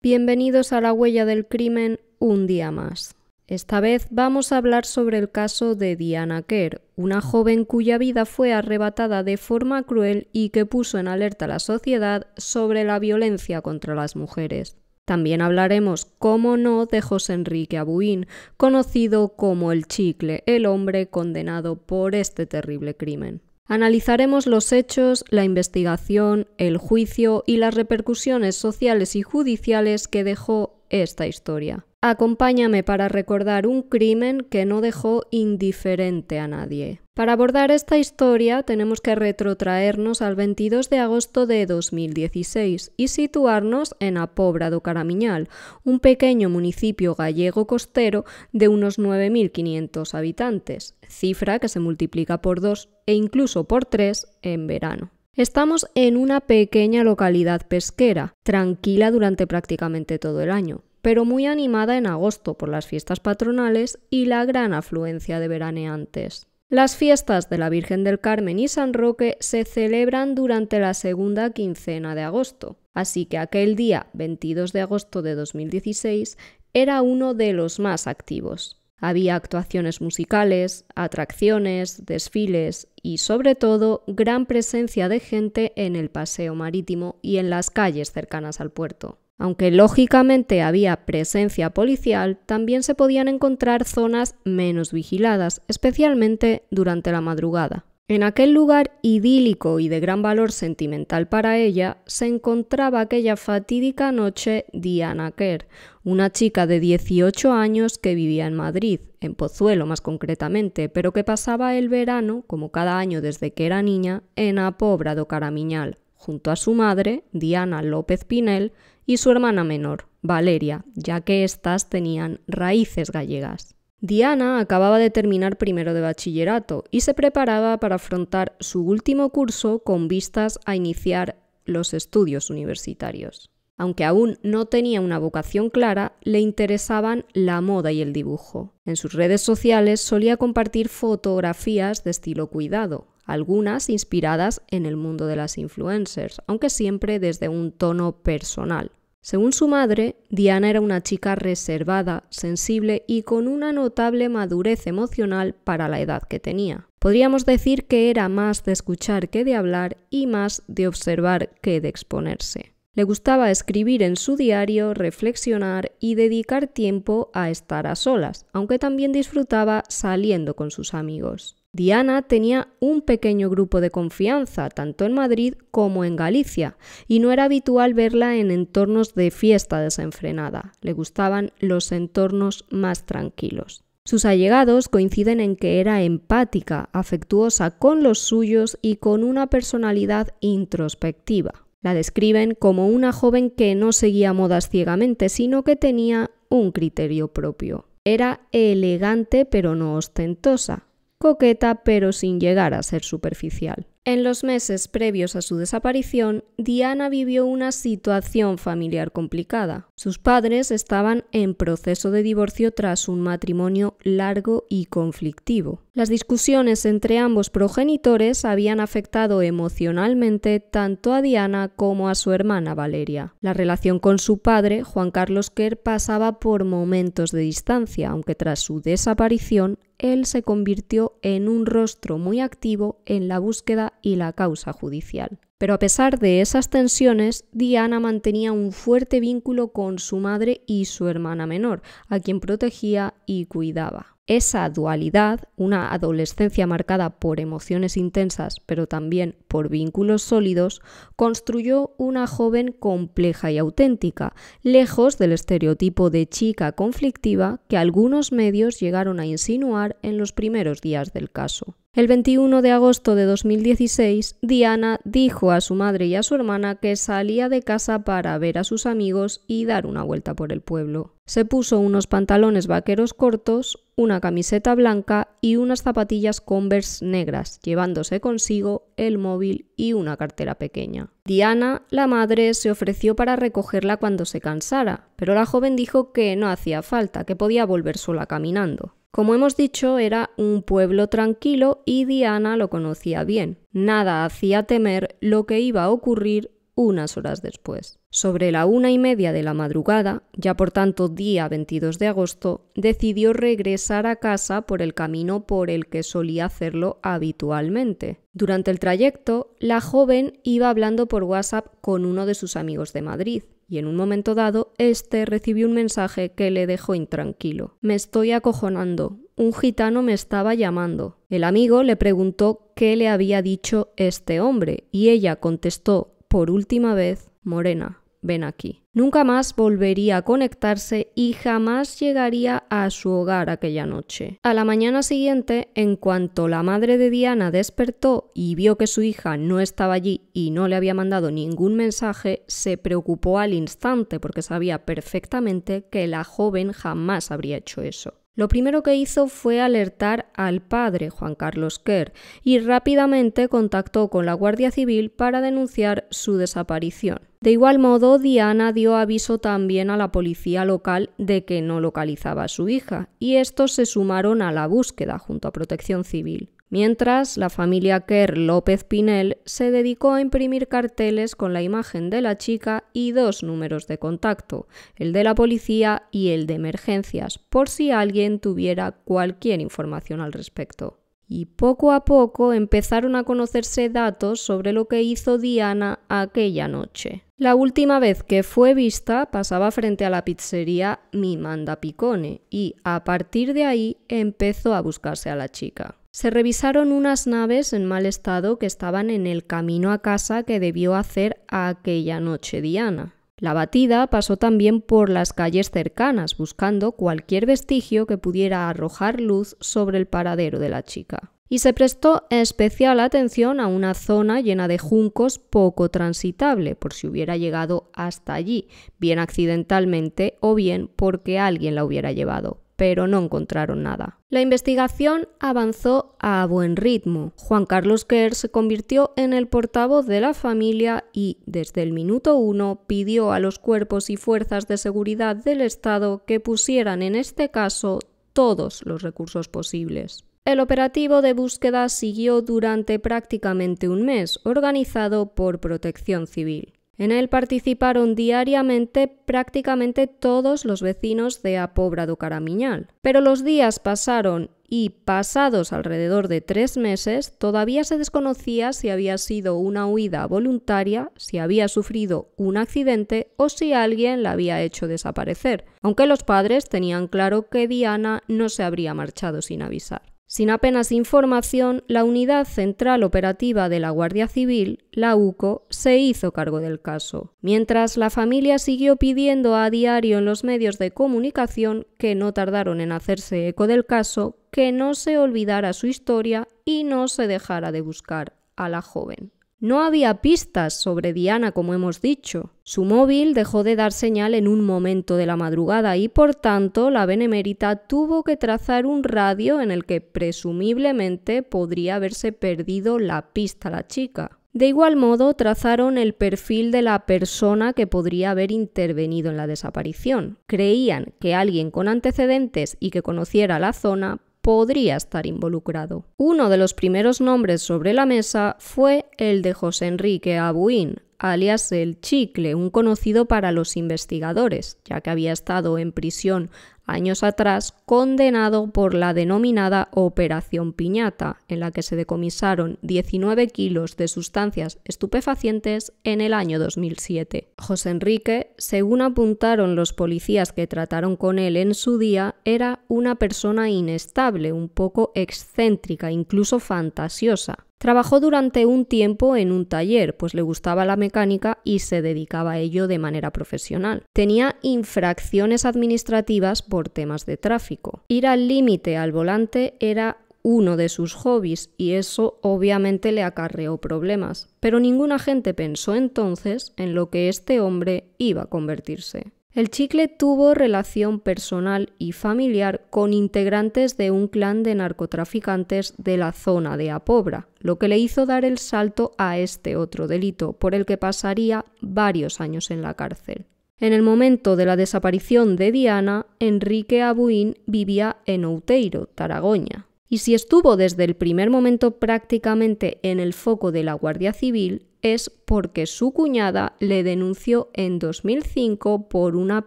Bienvenidos a La Huella del Crimen, un día más. Esta vez vamos a hablar sobre el caso de Diana Kerr, una joven cuya vida fue arrebatada de forma cruel y que puso en alerta a la sociedad sobre la violencia contra las mujeres. También hablaremos, cómo no, de José Enrique Abuin, conocido como El Chicle, el hombre condenado por este terrible crimen. Analizaremos los hechos, la investigación, el juicio y las repercusiones sociales y judiciales que dejó esta historia. Acompáñame para recordar un crimen que no dejó indiferente a nadie. Para abordar esta historia tenemos que retrotraernos al 22 de agosto de 2016 y situarnos en A Pobra do Caramiñal, un pequeño municipio gallego costero de unos 9.500 habitantes, cifra que se multiplica por 2 e incluso por 3 en verano. Estamos en una pequeña localidad pesquera, tranquila durante prácticamente todo el año, pero muy animada en agosto por las fiestas patronales y la gran afluencia de veraneantes. Las fiestas de la Virgen del Carmen y San Roque se celebran durante la segunda quincena de agosto, así que aquel día 22 de agosto de 2016 era uno de los más activos. Había actuaciones musicales, atracciones, desfiles y, sobre todo, gran presencia de gente en el paseo marítimo y en las calles cercanas al puerto. Aunque lógicamente había presencia policial, también se podían encontrar zonas menos vigiladas, especialmente durante la madrugada. En aquel lugar idílico y de gran valor sentimental para ella, se encontraba aquella fatídica noche Diana Kerr, una chica de 18 años que vivía en Madrid, en Pozuelo más concretamente, pero que pasaba el verano, como cada año desde que era niña, en A Pobra do Caramiñal, junto a su madre, Diana López Pinel, y su hermana menor, Valeria, ya que éstas tenían raíces gallegas. Diana acababa de terminar primero de bachillerato y se preparaba para afrontar su último curso con vistas a iniciar los estudios universitarios. Aunque aún no tenía una vocación clara, le interesaban la moda y el dibujo. En sus redes sociales solía compartir fotografías de estilo cuidado, algunas inspiradas en el mundo de las influencers, aunque siempre desde un tono personal. Según su madre, Diana era una chica reservada, sensible y con una notable madurez emocional para la edad que tenía. Podríamos decir que era más de escuchar que de hablar y más de observar que de exponerse. Le gustaba escribir en su diario, reflexionar y dedicar tiempo a estar a solas, aunque también disfrutaba saliendo con sus amigos. Diana tenía un pequeño grupo de confianza, tanto en Madrid como en Galicia, y no era habitual verla en entornos de fiesta desenfrenada. Le gustaban los entornos más tranquilos. Sus allegados coinciden en que era empática, afectuosa con los suyos y con una personalidad introspectiva. La describen como una joven que no seguía modas ciegamente, sino que tenía un criterio propio. Era elegante pero no ostentosa, coqueta pero sin llegar a ser superficial. En los meses previos a su desaparición, Diana vivió una situación familiar complicada. Sus padres estaban en proceso de divorcio tras un matrimonio largo y conflictivo. Las discusiones entre ambos progenitores habían afectado emocionalmente tanto a Diana como a su hermana Valeria. La relación con su padre, Juan Carlos Kerr, pasaba por momentos de distancia, aunque tras su desaparición él se convirtió en un rostro muy activo en la búsqueda y la causa judicial. Pero a pesar de esas tensiones, Diana mantenía un fuerte vínculo con su madre y su hermana menor, a quien protegía y cuidaba. Esa dualidad, una adolescencia marcada por emociones intensas, pero también por vínculos sólidos, construyó una joven compleja y auténtica, lejos del estereotipo de chica conflictiva que algunos medios llegaron a insinuar en los primeros días del caso. El 21 de agosto de 2016, Diana dijo a su madre y a su hermana que salía de casa para ver a sus amigos y dar una vuelta por el pueblo. Se puso unos pantalones vaqueros cortos, una camiseta blanca y unas zapatillas Converse negras, llevándose consigo el móvil y una cartera pequeña. Diana, la madre, se ofreció para recogerla cuando se cansara, pero la joven dijo que no hacía falta, que podía volver sola caminando. Como hemos dicho, era un pueblo tranquilo y Diana lo conocía bien. Nada hacía temer lo que iba a ocurrir unas horas después. Sobre la 1:30 de la madrugada, ya por tanto día 22 de agosto, decidió regresar a casa por el camino por el que solía hacerlo habitualmente. Durante el trayecto, la joven iba hablando por WhatsApp con uno de sus amigos de Madrid, y en un momento dado, este recibió un mensaje que le dejó intranquilo. «Me estoy acojonando. Un gitano me estaba llamando». El amigo le preguntó qué le había dicho este hombre, y ella contestó por última vez: «Morena, ven aquí». Nunca más volvería a conectarse y jamás llegaría a su hogar aquella noche. A la mañana siguiente, en cuanto la madre de Diana despertó y vio que su hija no estaba allí y no le había mandado ningún mensaje, se preocupó al instante porque sabía perfectamente que la joven jamás habría hecho eso. Lo primero que hizo fue alertar al padre, Juan Carlos Quer, y rápidamente contactó con la Guardia Civil para denunciar su desaparición. De igual modo, Diana dio aviso también a la policía local de que no localizaba a su hija, y estos se sumaron a la búsqueda junto a Protección Civil. Mientras, la familia Quer López Pinel se dedicó a imprimir carteles con la imagen de la chica y 2 números de contacto, el de la policía y el de emergencias, por si alguien tuviera cualquier información al respecto. Y poco a poco empezaron a conocerse datos sobre lo que hizo Diana aquella noche. La última vez que fue vista pasaba frente a la pizzería Mi Manda Picone y, a partir de ahí, empezó a buscarse a la chica. Se revisaron unas naves en mal estado que estaban en el camino a casa que debió hacer aquella noche Diana. La batida pasó también por las calles cercanas, buscando cualquier vestigio que pudiera arrojar luz sobre el paradero de la chica. Y se prestó especial atención a una zona llena de juncos poco transitable, por si hubiera llegado hasta allí, bien accidentalmente o bien porque alguien la hubiera llevado. Pero no encontraron nada. La investigación avanzó a buen ritmo. Juan Carlos Quer se convirtió en el portavoz de la familia y, desde el minuto 1, pidió a los cuerpos y fuerzas de seguridad del Estado que pusieran en este caso todos los recursos posibles. El operativo de búsqueda siguió durante prácticamente un mes, organizado por Protección Civil. En él participaron diariamente prácticamente todos los vecinos de A Pobra do Caramiñal. Pero los días pasaron y, pasados alrededor de 3 meses, todavía se desconocía si había sido una huida voluntaria, si había sufrido un accidente o si alguien la había hecho desaparecer, aunque los padres tenían claro que Diana no se habría marchado sin avisar. Sin apenas información, la Unidad Central Operativa de la Guardia Civil, la UCO, se hizo cargo del caso, mientras la familia siguió pidiendo a diario en los medios de comunicación, que no tardaron en hacerse eco del caso, que no se olvidara su historia y no se dejara de buscar a la joven. No había pistas sobre Diana, como hemos dicho. Su móvil dejó de dar señal en un momento de la madrugada y, por tanto, la benemérita tuvo que trazar un radio en el que presumiblemente podría haberse perdido la pista a la chica. De igual modo, trazaron el perfil de la persona que podría haber intervenido en la desaparición. Creían que alguien con antecedentes y que conociera la zona podría estar involucrado. Uno de los primeros nombres sobre la mesa fue el de José Enrique Abuín, alias El Chicle, un conocido para los investigadores, ya que había estado en prisión años atrás, condenado por la denominada Operación Piñata, en la que se decomisaron 19 kilos de sustancias estupefacientes en el año 2007. José Enrique, según apuntaron los policías que trataron con él en su día, era una persona inestable, un poco excéntrica, incluso fantasiosa. Trabajó durante un tiempo en un taller, pues le gustaba la mecánica y se dedicaba a ello de manera profesional. Tenía infracciones administrativas por temas de tráfico. Ir al límite al volante era uno de sus hobbies y eso obviamente le acarreó problemas, pero ningún agente pensó entonces en lo que este hombre iba a convertirse. El Chicle tuvo relación personal y familiar con integrantes de un clan de narcotraficantes de la zona de A Pobra, lo que le hizo dar el salto a este otro delito, por el que pasaría varios años en la cárcel. En el momento de la desaparición de Diana, Enrique Abuín vivía en Outeiro, Taragoña. Y si estuvo desde el primer momento prácticamente en el foco de la Guardia Civil, es porque su cuñada le denunció en 2005 por una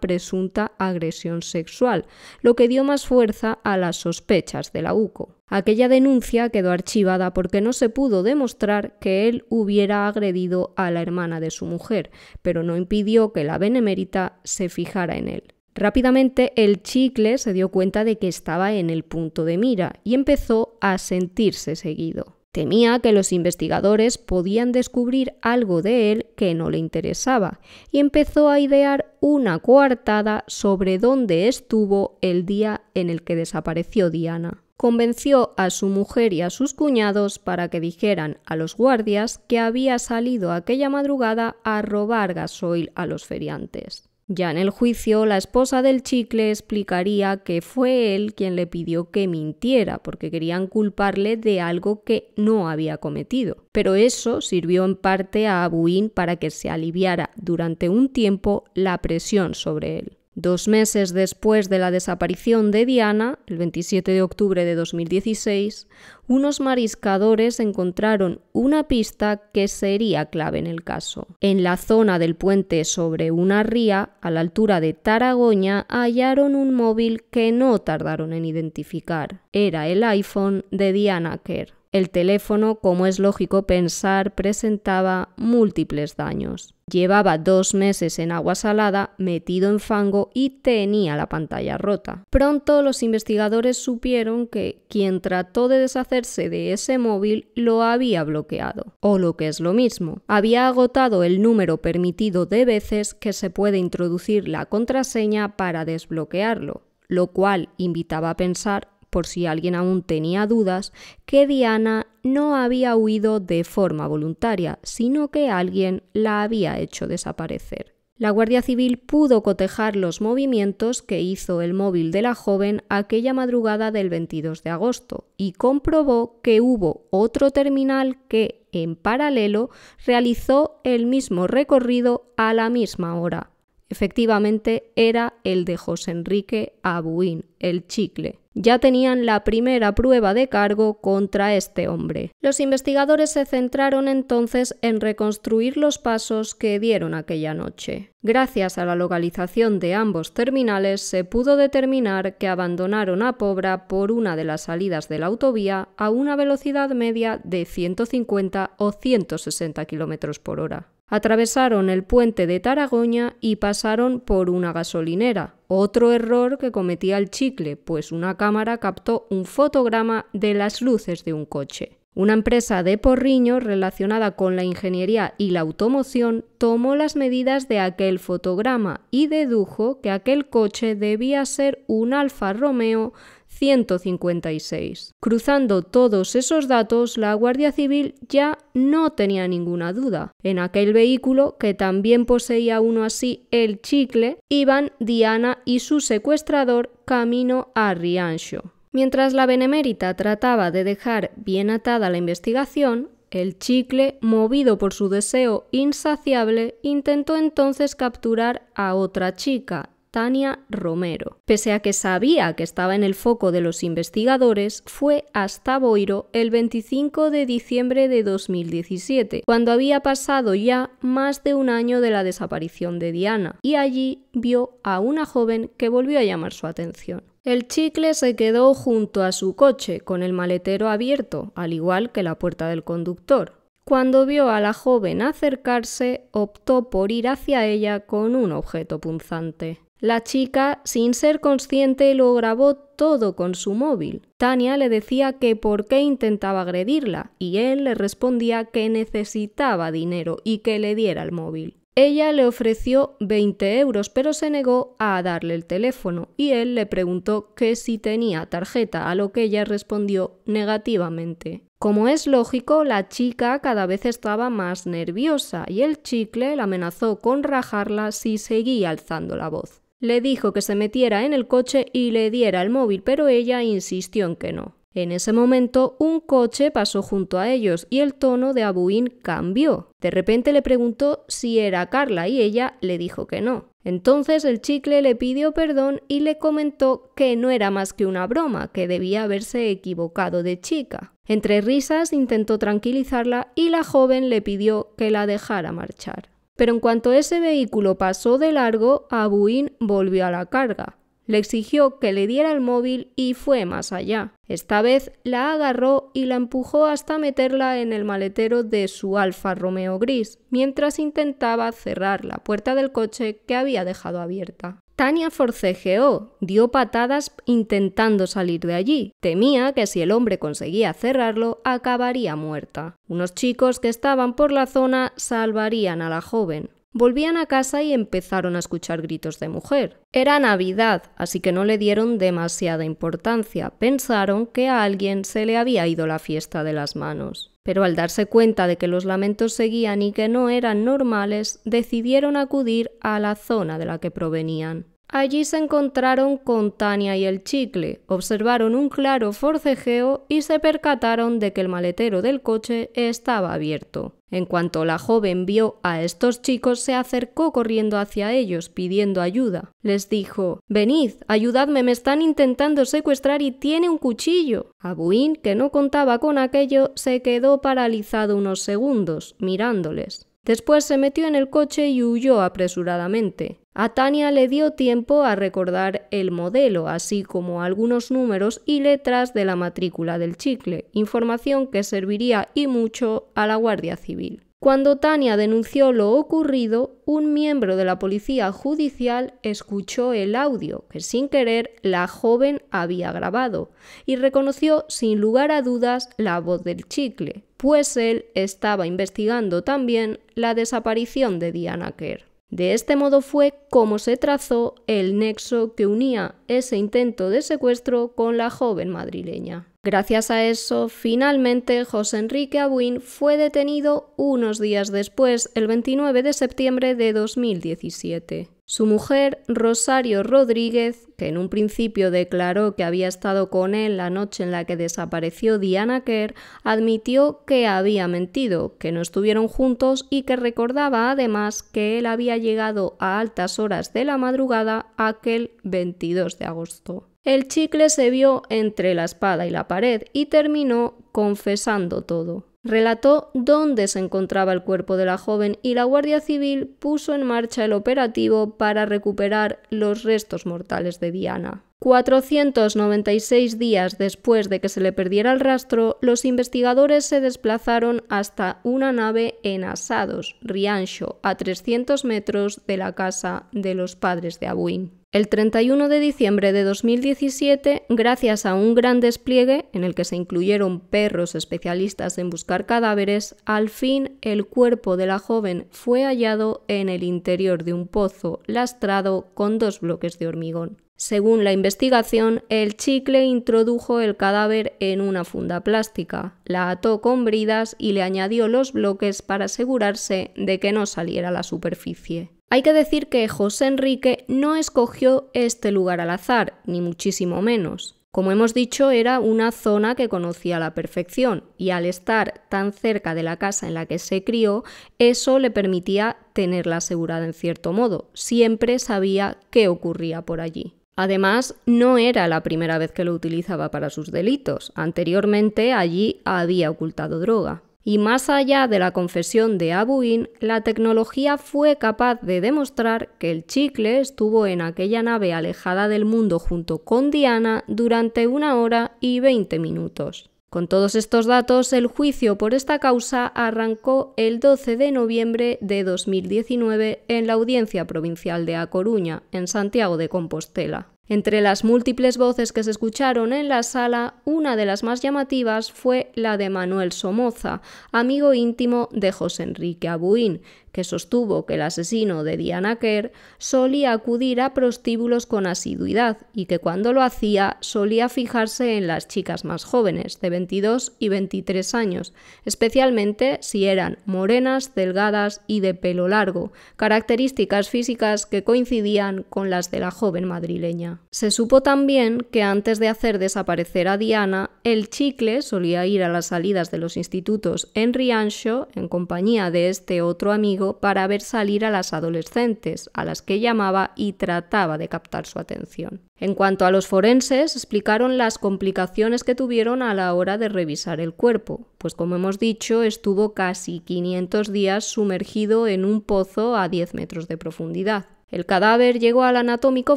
presunta agresión sexual, lo que dio más fuerza a las sospechas de la UCO. Aquella denuncia quedó archivada porque no se pudo demostrar que él hubiera agredido a la hermana de su mujer, pero no impidió que la benemérita se fijara en él. Rápidamente el chicle se dio cuenta de que estaba en el punto de mira y empezó a sentirse seguido. Temía que los investigadores podían descubrir algo de él que no le interesaba y empezó a idear una coartada sobre dónde estuvo el día en el que desapareció Diana. Convenció a su mujer y a sus cuñados para que dijeran a los guardias que había salido aquella madrugada a robar gasoil a los feriantes. Ya en el juicio, la esposa del chicle explicaría que fue él quien le pidió que mintiera porque querían culparle de algo que no había cometido. Pero eso sirvió en parte a Abuin para que se aliviara durante un tiempo la presión sobre él. 2 meses después de la desaparición de Diana, el 27 de octubre de 2016, unos mariscadores encontraron una pista que sería clave en el caso. En la zona del puente sobre una ría, a la altura de Taragoña, hallaron un móvil que no tardaron en identificar. Era el iPhone de Diana Kerr. El teléfono, como es lógico pensar, presentaba múltiples daños. Llevaba 2 meses en agua salada, metido en fango y tenía la pantalla rota. Pronto los investigadores supieron que quien trató de deshacerse de ese móvil lo había bloqueado. O lo que es lo mismo, había agotado el número permitido de veces que se puede introducir la contraseña para desbloquearlo, lo cual invitaba a pensar, por si alguien aún tenía dudas, que Diana no había huido de forma voluntaria, sino que alguien la había hecho desaparecer. La Guardia Civil pudo cotejar los movimientos que hizo el móvil de la joven aquella madrugada del 22 de agosto y comprobó que hubo otro terminal que, en paralelo, realizó el mismo recorrido a la misma hora. Efectivamente, era el de José Enrique Abuin, el chicle. Ya tenían la primera prueba de cargo contra este hombre. Los investigadores se centraron entonces en reconstruir los pasos que dieron aquella noche. Gracias a la localización de ambos terminales se pudo determinar que abandonaron a Pobra por una de las salidas de la autovía a una velocidad media de 150 o 160 km por hora. Atravesaron el puente de Taragoña y pasaron por una gasolinera. Otro error que cometía el chicle, pues una cámara captó un fotograma de las luces de un coche. Una empresa de Porriño relacionada con la ingeniería y la automoción tomó las medidas de aquel fotograma y dedujo que aquel coche debía ser un Alfa Romeo 156. Cruzando todos esos datos, la Guardia Civil ya no tenía ninguna duda. En aquel vehículo, que también poseía uno así, el chicle, iban Diana y su secuestrador camino a Rianxo. Mientras la benemérita trataba de dejar bien atada la investigación, el chicle, movido por su deseo insaciable, intentó entonces capturar a otra chica, Tania Romero. Pese a que sabía que estaba en el foco de los investigadores, fue hasta Boiro el 25 de diciembre de 2017, cuando había pasado ya más de un año de la desaparición de Diana, y allí vio a una joven que volvió a llamar su atención. El chicle se quedó junto a su coche, con el maletero abierto, al igual que la puerta del conductor. Cuando vio a la joven acercarse, optó por ir hacia ella con un objeto punzante. La chica, sin ser consciente, lo grabó todo con su móvil. Tania le decía que por qué intentaba agredirla y él le respondía que necesitaba dinero y que le diera el móvil. Ella le ofreció 20 euros, pero se negó a darle el teléfono y él le preguntó que si tenía tarjeta, a lo que ella respondió negativamente. Como es lógico, la chica cada vez estaba más nerviosa y el chicle la amenazó con rajarla si seguía alzando la voz. Le dijo que se metiera en el coche y le diera el móvil, pero ella insistió en que no. En ese momento, un coche pasó junto a ellos y el tono de Abuin cambió. De repente le preguntó si era Carla y ella le dijo que no. Entonces el chicle le pidió perdón y le comentó que no era más que una broma, que debía haberse equivocado de chica. Entre risas intentó tranquilizarla y la joven le pidió que la dejara marchar. Pero en cuanto ese vehículo pasó de largo, Abuin volvió a la carga. Le exigió que le diera el móvil y fue más allá. Esta vez la agarró y la empujó hasta meterla en el maletero de su Alfa Romeo gris, mientras intentaba cerrar la puerta del coche que había dejado abierta. Tania forcejeó, dio patadas intentando salir de allí. Temía que si el hombre conseguía cerrarlo, acabaría muerta. Unos chicos que estaban por la zona salvarían a la joven. Volvían a casa y empezaron a escuchar gritos de mujer. Era Navidad, así que no le dieron demasiada importancia. Pensaron que a alguien se le había ido la fiesta de las manos. Pero al darse cuenta de que los lamentos seguían y que no eran normales, decidieron acudir a la zona de la que provenían. Allí se encontraron con Tania y el chicle, observaron un claro forcejeo y se percataron de que el maletero del coche estaba abierto. En cuanto la joven vio a estos chicos, se acercó corriendo hacia ellos pidiendo ayuda. Les dijo: «Venid, ayudadme, me están intentando secuestrar y tiene un cuchillo». Abuin, que no contaba con aquello, se quedó paralizado unos segundos, mirándoles. Después se metió en el coche y huyó apresuradamente. A Tania le dio tiempo a recordar el modelo, así como algunos números y letras de la matrícula del chicle, información que serviría y mucho a la Guardia Civil. Cuando Tania denunció lo ocurrido, un miembro de la policía judicial escuchó el audio que sin querer la joven había grabado y reconoció sin lugar a dudas la voz del chicle, pues él estaba investigando también la desaparición de Diana Kerr. De este modo fue como se trazó el nexo que unía ese intento de secuestro con la joven madrileña. Gracias a eso, finalmente José Enrique Abuin fue detenido unos días después, el 29 de septiembre de 2017. Su mujer, Rosario Rodríguez, que en un principio declaró que había estado con él la noche en la que desapareció Diana Kerr, admitió que había mentido, que no estuvieron juntos y que recordaba además que él había llegado a altas horas de la madrugada aquel 22 de agosto. El chicle se vio entre la espada y la pared y terminó confesando todo. Relató dónde se encontraba el cuerpo de la joven y la Guardia Civil puso en marcha el operativo para recuperar los restos mortales de Diana. 496 días después de que se le perdiera el rastro, los investigadores se desplazaron hasta una nave en Asados, Rianxo, a 300 metros de la casa de los padres de Abuin. El 31 de diciembre de 2017, gracias a un gran despliegue en el que se incluyeron perros especialistas en buscar cadáveres, al fin el cuerpo de la joven fue hallado en el interior de un pozo lastrado con 2 bloques de hormigón. Según la investigación, el chicle introdujo el cadáver en una funda plástica, la ató con bridas y le añadió los bloques para asegurarse de que no saliera a la superficie. Hay que decir que José Enrique no escogió este lugar al azar, ni muchísimo menos. Como hemos dicho, era una zona que conocía a la perfección y al estar tan cerca de la casa en la que se crió, eso le permitía tenerla asegurada en cierto modo. Siempre sabía qué ocurría por allí. Además, no era la primera vez que lo utilizaba para sus delitos. Anteriormente, allí había ocultado droga. Y más allá de la confesión de Abuin, la tecnología fue capaz de demostrar que el chicle estuvo en aquella nave alejada del mundo junto con Diana durante 1 hora y 20 minutos. Con todos estos datos, el juicio por esta causa arrancó el 12 de noviembre de 2019 en la Audiencia Provincial de A Coruña, en Santiago de Compostela. Entre las múltiples voces que se escucharon en la sala, una de las más llamativas fue la de Manuel Somoza, amigo íntimo de José Enrique Abuin, que sostuvo que el asesino de Diana Kerr solía acudir a prostíbulos con asiduidad y que cuando lo hacía solía fijarse en las chicas más jóvenes, de 22 y 23 años, especialmente si eran morenas, delgadas y de pelo largo, características físicas que coincidían con las de la joven madrileña. niña. Se supo también que antes de hacer desaparecer a Diana, el chicle solía ir a las salidas de los institutos en Rianxo en compañía de este otro amigo para ver salir a las adolescentes, a las que llamaba y trataba de captar su atención. En cuanto a los forenses, explicaron las complicaciones que tuvieron a la hora de revisar el cuerpo, pues como hemos dicho, estuvo casi 500 días sumergido en un pozo a 10 metros de profundidad. El cadáver llegó al anatómico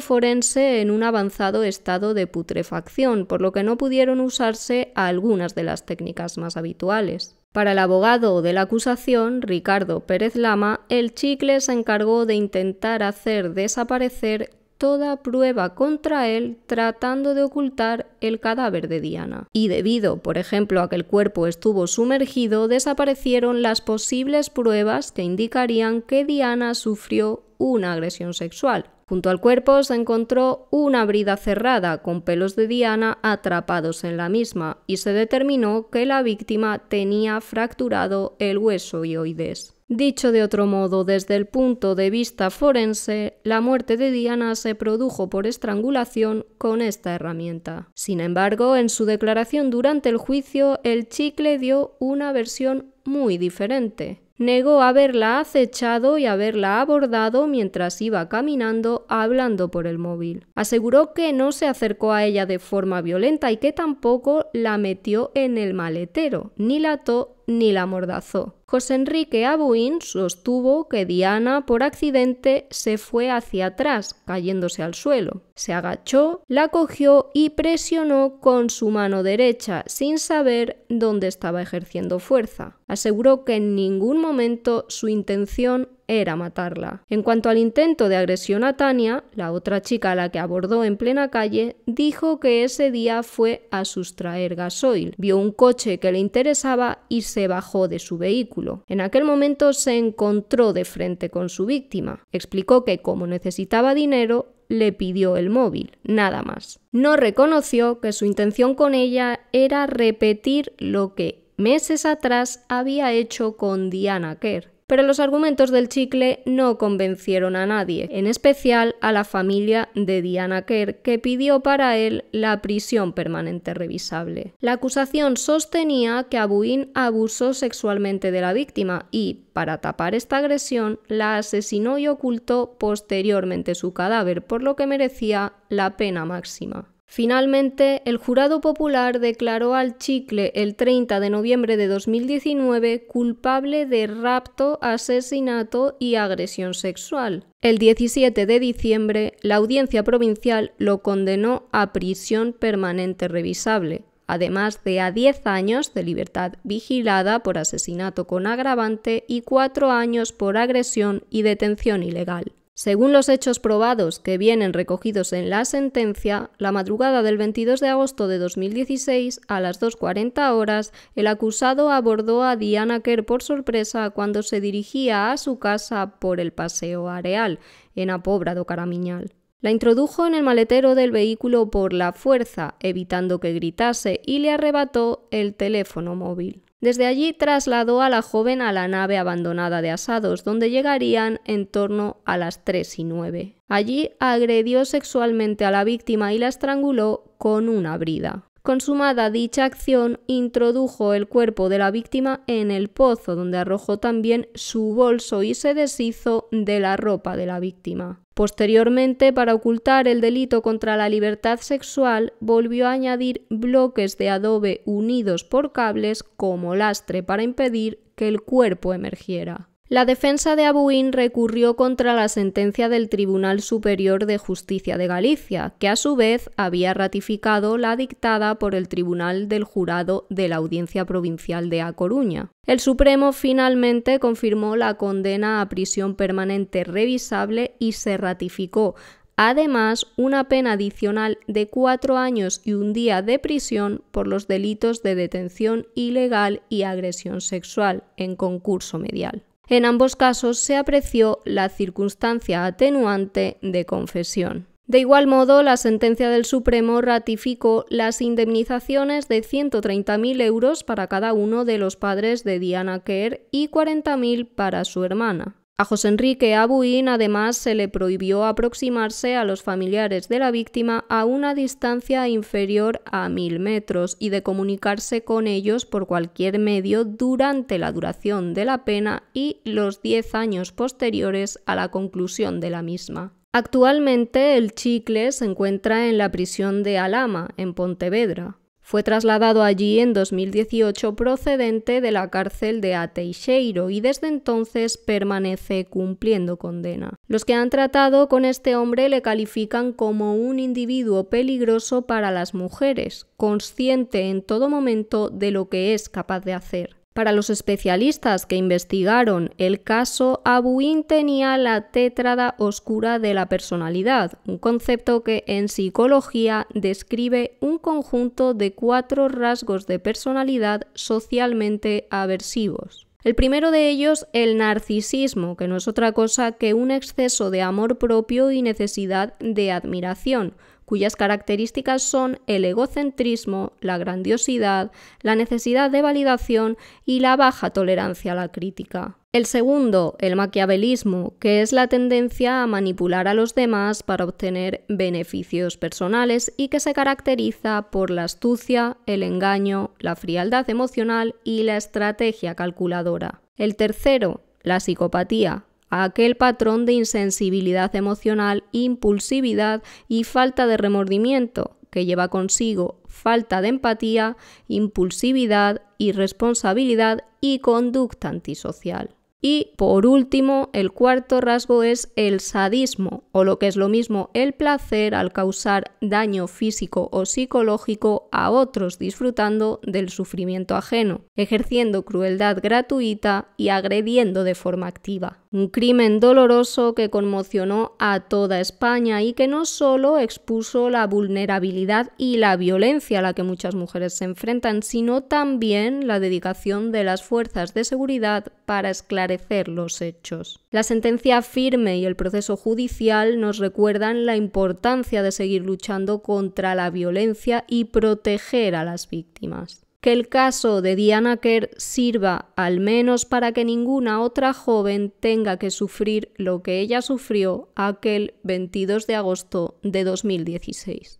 forense en un avanzado estado de putrefacción, por lo que no pudieron usarse algunas de las técnicas más habituales. Para el abogado de la acusación, Ricardo Pérez Lama, el chicle se encargó de intentar hacer desaparecer toda prueba contra él tratando de ocultar el cadáver de Diana. Y debido, por ejemplo, a que el cuerpo estuvo sumergido, desaparecieron las posibles pruebas que indicarían que Diana sufrió una agresión sexual. Junto al cuerpo se encontró una brida cerrada con pelos de Diana atrapados en la misma y se determinó que la víctima tenía fracturado el hueso hioides. Dicho de otro modo, desde el punto de vista forense, la muerte de Diana se produjo por estrangulación con esta herramienta. Sin embargo, en su declaración durante el juicio, el chicle dio una versión muy diferente. Negó haberla acechado y haberla abordado mientras iba caminando hablando por el móvil. Aseguró que no se acercó a ella de forma violenta y que tampoco la metió en el maletero, ni la ató ni la amordazó. José Enrique Abuin sostuvo que Diana, por accidente, se fue hacia atrás, cayéndose al suelo. Se agachó, la cogió y presionó con su mano derecha, sin saber dónde estaba ejerciendo fuerza. Aseguró que en ningún momento su intención era matarla. En cuanto al intento de agresión a Tania, la otra chica a la que abordó en plena calle, dijo que ese día fue a sustraer gasoil. Vio un coche que le interesaba y se bajó de su vehículo. En aquel momento se encontró de frente con su víctima. Explicó que como necesitaba dinero, le pidió el móvil, nada más. No reconoció que su intención con ella era repetir lo que meses atrás había hecho con Diana Quer. Pero los argumentos del chicle no convencieron a nadie, en especial a la familia de Diana Quer, que pidió para él la prisión permanente revisable. La acusación sostenía que Abuin abusó sexualmente de la víctima y, para tapar esta agresión, la asesinó y ocultó posteriormente su cadáver, por lo que merecía la pena máxima. Finalmente, el jurado popular declaró al chicle el 30 de noviembre de 2019 culpable de rapto, asesinato y agresión sexual. El 17 de diciembre, la audiencia provincial lo condenó a prisión permanente revisable, además de a 10 años de libertad vigilada por asesinato con agravante y 4 años por agresión y detención ilegal. Según los hechos probados que vienen recogidos en la sentencia, la madrugada del 22 de agosto de 2016, a las 2:40 horas, el acusado abordó a Diana Quer por sorpresa cuando se dirigía a su casa por el Paseo Areal, en A Pobra do Caramiñal. La introdujo en el maletero del vehículo por la fuerza, evitando que gritase, y le arrebató el teléfono móvil. Desde allí trasladó a la joven a la nave abandonada de Asados, donde llegarían en torno a las 3:09. Allí agredió sexualmente a la víctima y la estranguló con una brida. Consumada dicha acción, introdujo el cuerpo de la víctima en el pozo, donde arrojó también su bolso y se deshizo de la ropa de la víctima. Posteriormente, para ocultar el delito contra la libertad sexual, volvió a añadir bloques de adobe unidos por cables como lastre para impedir que el cuerpo emergiera. La defensa de Abuin recurrió contra la sentencia del Tribunal Superior de Justicia de Galicia, que a su vez había ratificado la dictada por el Tribunal del Jurado de la Audiencia Provincial de A Coruña. El Supremo finalmente confirmó la condena a prisión permanente revisable y se ratificó, además, una pena adicional de 4 años y 1 día de prisión por los delitos de detención ilegal y agresión sexual en concurso medial. En ambos casos se apreció la circunstancia atenuante de confesión. De igual modo, la sentencia del Supremo ratificó las indemnizaciones de 130.000 euros para cada uno de los padres de Diana Quer y 40.000 para su hermana. A José Enrique Abuin además se le prohibió aproximarse a los familiares de la víctima a una distancia inferior a 1000 metros y de comunicarse con ellos por cualquier medio durante la duración de la pena y los 10 años posteriores a la conclusión de la misma. Actualmente el chicle se encuentra en la prisión de Alhama, en Pontevedra. Fue trasladado allí en 2018 procedente de la cárcel de Ateixeiro y desde entonces permanece cumpliendo condena. Los que han tratado con este hombre le califican como un individuo peligroso para las mujeres, consciente en todo momento de lo que es capaz de hacer. Para los especialistas que investigaron el caso, Abuin tenía la tétrada oscura de la personalidad, un concepto que en psicología describe un conjunto de 4 rasgos de personalidad socialmente aversivos. El primero de ellos, el narcisismo, que no es otra cosa que un exceso de amor propio y necesidad de admiración, cuyas características son el egocentrismo, la grandiosidad, la necesidad de validación y la baja tolerancia a la crítica. El segundo, el maquiavelismo, que es la tendencia a manipular a los demás para obtener beneficios personales y que se caracteriza por la astucia, el engaño, la frialdad emocional y la estrategia calculadora. El tercero, la psicopatía, aquel patrón de insensibilidad emocional, impulsividad y falta de remordimiento que lleva consigo falta de empatía, impulsividad, irresponsabilidad y conducta antisocial. Y, por último, el cuarto rasgo es el sadismo, o lo que es lo mismo, el placer al causar daño físico o psicológico a otros disfrutando del sufrimiento ajeno, ejerciendo crueldad gratuita y agrediendo de forma activa. Un crimen doloroso que conmocionó a toda España y que no solo expuso la vulnerabilidad y la violencia a la que muchas mujeres se enfrentan, sino también la dedicación de las fuerzas de seguridad para esclarecer los hechos. La sentencia firme y el proceso judicial nos recuerdan la importancia de seguir luchando contra la violencia y proteger a las víctimas. Que el caso de Diana Quer sirva al menos para que ninguna otra joven tenga que sufrir lo que ella sufrió aquel 22 de agosto de 2016.